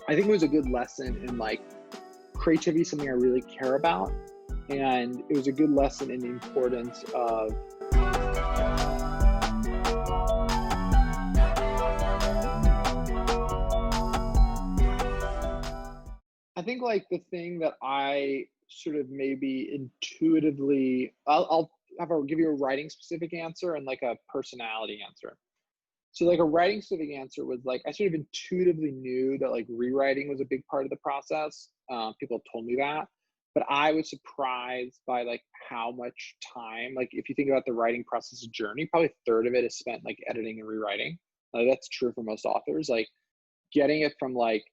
I think it was a good lesson in like creativity is something I really care about. And it was a good lesson in the importance of I think like the thing that I sort of maybe intuitively I'll give you a writing specific answer and like a personality answer. So like a writing specific answer was like I sort of intuitively knew that like rewriting was a big part of the process. People have told me that, but I was surprised by like how much time. Like if you think about the writing process journey, probably a third of it is spent like editing and rewriting. That's true for most authors. Like getting it from like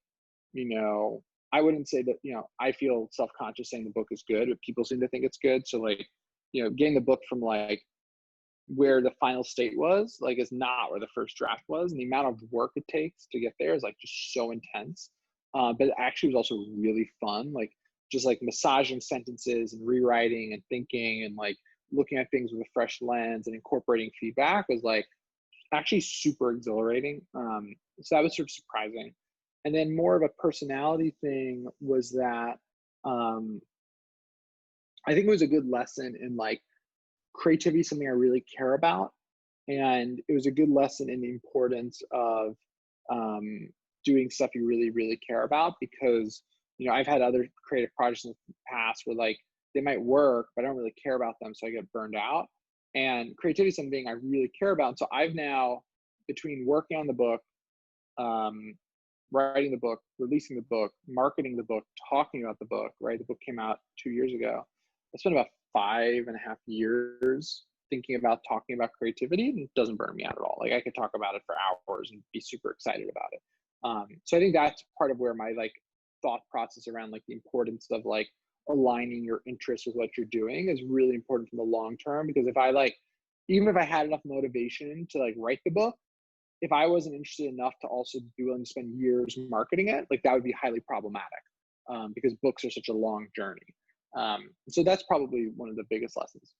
you know I wouldn't say that I feel self-conscious saying the book is good, but people seem to think it's good. So like getting the book from like where the final state was like is not where the first draft was, and the amount of work it takes to get there is like just so intense. But it actually was also really fun, like just like massaging sentences and rewriting and thinking and like looking at things with a fresh lens and incorporating feedback was like actually super exhilarating. So that was sort of surprising. And then more of a personality thing was that um, I think it was a good lesson in like creativity is something I really care about. And it was a good lesson in the importance of um, doing stuff you really, really care about, because, I've had other creative projects in the past where like they might work, but I don't really care about them. So I get burned out. And creativity is something I really care about. And so I've now, between working on the book, um, writing the book, releasing the book, marketing the book, talking about the book, right? The book came out 2 years ago. I spent about 5.5 years thinking about talking about creativity, and it doesn't burn me out at all. Like I could talk about it for hours and be super excited about it. So I think that's part of where my like thought process around like the importance of like aligning your interests with what you're doing is really important for the long term. Because if I like, even if I had enough motivation to like write the book, if I wasn't interested enough to also be willing to spend years marketing it, like that would be highly problematic, because books are such a long journey. So that's probably one of the biggest lessons.